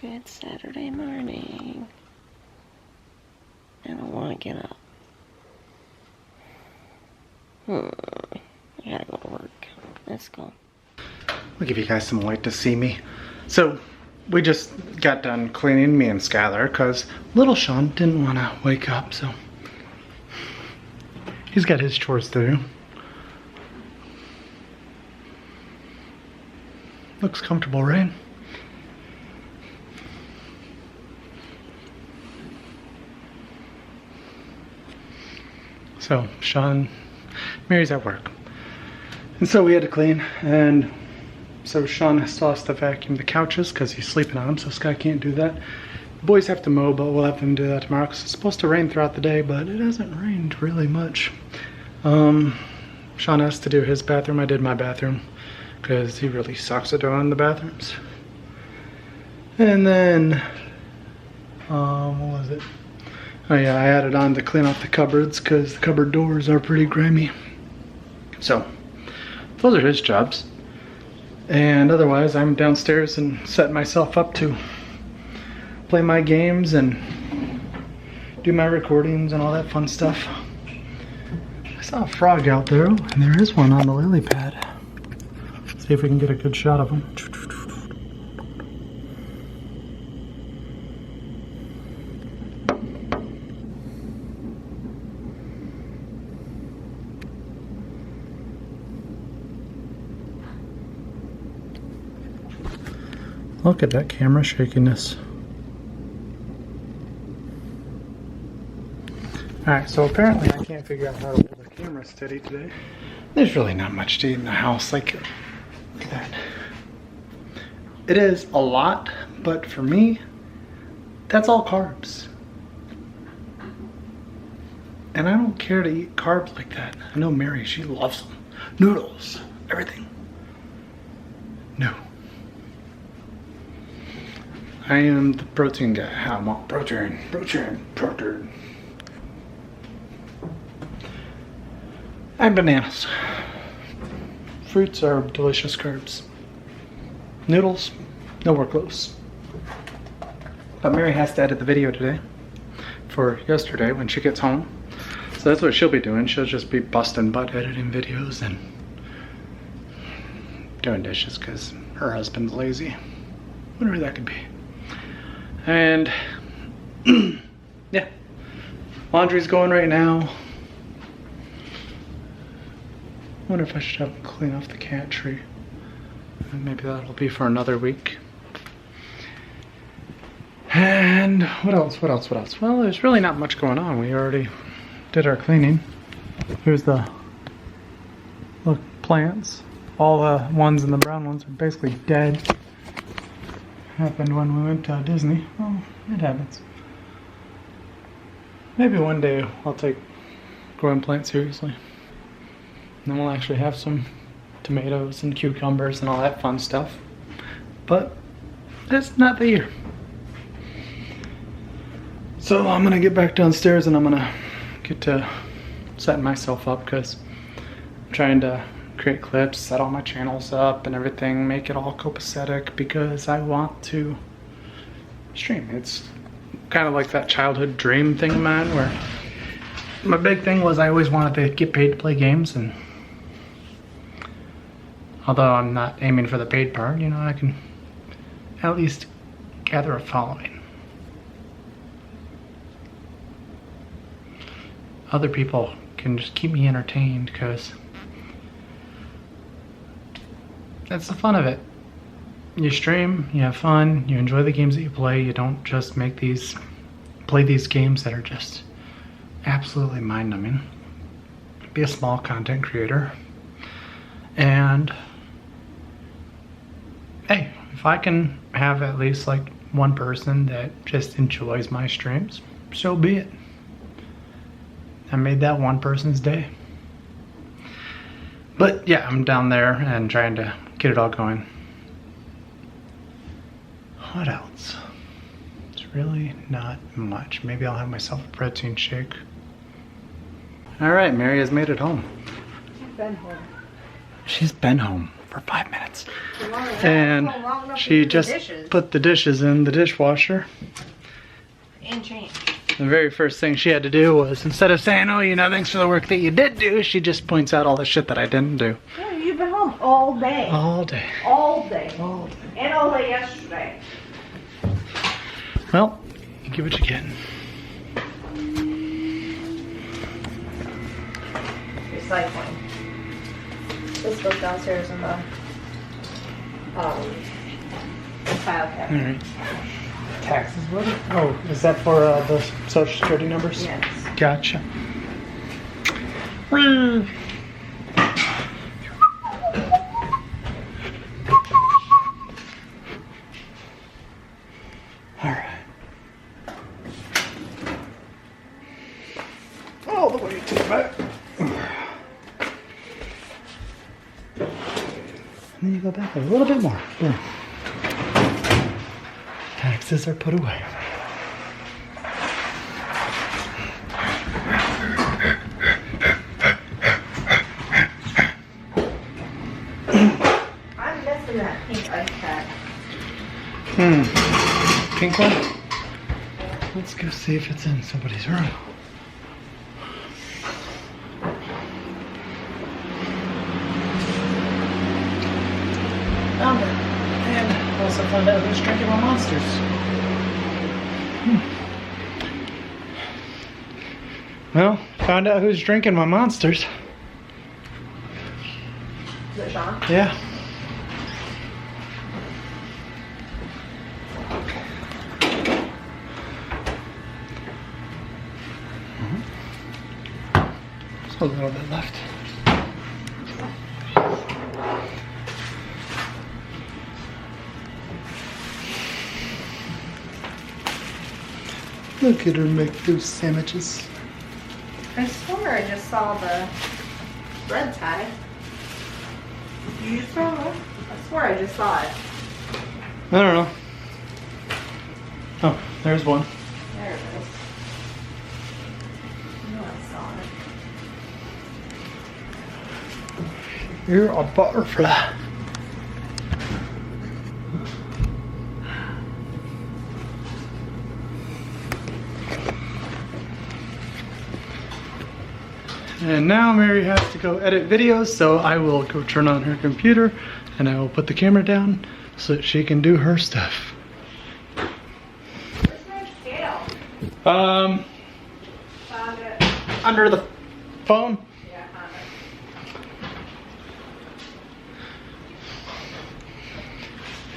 Good Saturday morning. I don't want to get up. I gotta go to work. Let's go. I'll give you guys some light to see me. So, we just got done cleaning, me and Skylar, because little Shaun didn't want to wake up, so he's got his chores to do. Looks comfortable, right? So, Mary's at work. And so we had to clean, and so Shaun still has to vacuum the couches because he's sleeping on them, so Sky can't do that. The boys have to mow, but we'll have them do that tomorrow because it's supposed to rain throughout the day, but it hasn't rained really much. Shaun has to do his bathroom. I did my bathroom because he really sucks at doing the bathrooms. And then, what was it? Oh yeah, I added on to clean off the cupboards because the cupboard doors are pretty grimy. So, those are his jobs. And otherwise, I'm downstairs and setting myself up to play my games and do my recordings and all that fun stuff. I saw a frog out there, and there is one on the lily pad. Let's see if we can get a good shot of him. Look at that camera shakiness. Alright, so apparently I can't figure out how to hold the camera steady today. There's really not much to eat in the house. Like, look at that. It is a lot, but for me, that's all carbs. And I don't care to eat carbs like that. I know Mary, she loves them. Noodles, everything. No. I am the protein guy. I want protein. And bananas. Fruits are delicious carbs. Noodles, nowhere close. But Mary has to edit the video today for yesterday when she gets home. So that's what she'll be doing. She'll just be busting butt editing videos and doing dishes because her husband's lazy. Whatever that could be. And yeah, laundry's going right now. Wonder if I should have clean off the cat tree. Maybe that'll be for another week. And what else? Well, there's really not much going on. We already did our cleaning. Here's the plants. All the ones and the brown ones are basically dead. Happened when we went to Disney. Well, it happens. Maybe one day I'll take growing plants seriously. And then we'll actually have some tomatoes and cucumbers and all that fun stuff. But that's not the year. So I'm gonna get back downstairs and I'm gonna get to setting myself up because I'm trying to create clips, set all my channels up and everything, make it all copacetic because I want to stream. It's kind of like that childhood dream thing of mine where my big thing was I always wanted to get paid to play games, and although I'm not aiming for the paid part, you know, I can at least gather a following. Other people can just keep me entertained because that's the fun of it. You stream, you have fun, you enjoy the games that you play. You don't just play these games that are just absolutely mind-numbing. Be a small content creator. And hey, if I can have at least like one person that just enjoys my streams, so be it. I made that one person's day. But yeah, I'm down there and trying to get it all going. What else? It's really not much. Maybe I'll have myself a protein shake. All right, Mary has made it home. She's been home. She's been home. for 5 minutes. And she just put the dishes in the dishwasher. And change. The very first thing she had to do was, instead of saying, oh, you know, thanks for the work that you did do, she just points out all the shit that I didn't do. Yeah, you've been home all day. All day. All day. All day. And all day yesterday. Well, you get what you get. Recycling. This goes downstairs in the file cabinet. Alright. Taxes, what? Oh, is that for the social security numbers? Yes. Gotcha. Alright. All the way to the back. And then you go back a little bit more. Boom. Taxes are put away. I'm missing that pink ice pack. Pink one? Let's go see if it's in somebody's room. Found it. And also found out who's drinking my monsters. Well, found out who's drinking my monsters. Is it Shaun? Yeah. There's a little bit left. Look at her make those sandwiches. I swear I just saw the red tie. You just saw it? I swear I just saw it. I don't know. Oh, there's one. There it is. I know I saw it. You're a butterfly. And now Mary has to go edit videos, so I will go turn on her computer and I will put the camera down so that she can do her stuff. Where's my scale? Found it. Under the phone. Yeah, found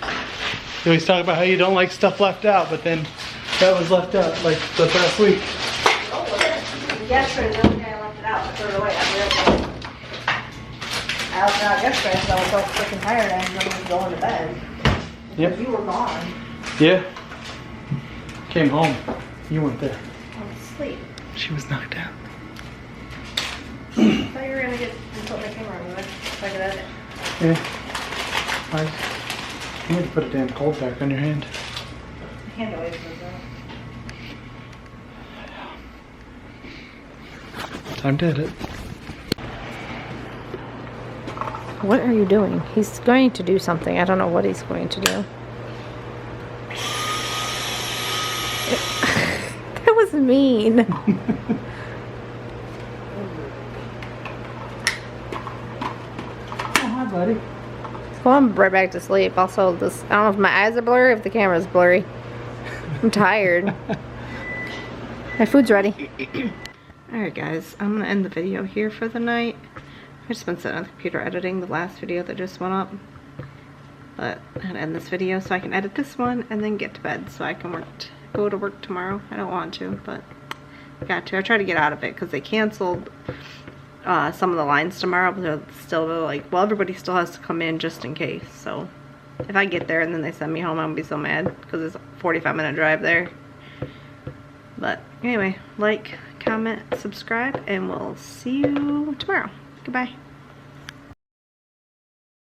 it. You always talk about how you don't like stuff left out, but then that was left out like the past week. Oh, look at it. Yesterday, the other day I left it out. I threw it away. I left it out yesterday because I was so freaking tired I didn't want to go into bed. Yep. You were gone. Yeah. Came home. You weren't there. I was asleep. She was knocked out. I thought you were going to get and put my camera on it so I could edit. Yeah. You need to put a damn cold pack on your hand. The hand always goes out. Time to edit. What are you doing? He's going to do something. I don't know what he's going to do. That was mean. Oh, hi, buddy. Well, I'm right back to sleep. Also, this, I don't know if my eyes are blurry or if the camera's blurry. I'm tired. My food's ready. Alright guys, I'm going to end the video here for the night. I've just been sitting on the computer editing the last video that just went up. But I'm going to end this video so I can edit this one and then get to bed so I can go to work tomorrow. I don't want to, but I got to. I try to get out of it because they canceled some of the lines tomorrow, but they're still like, well, everybody still has to come in just in case. So if I get there and then they send me home, I'm going to be so mad because it's a 45-minute drive there. But anyway, like, comment, subscribe, and we'll see you tomorrow. Goodbye.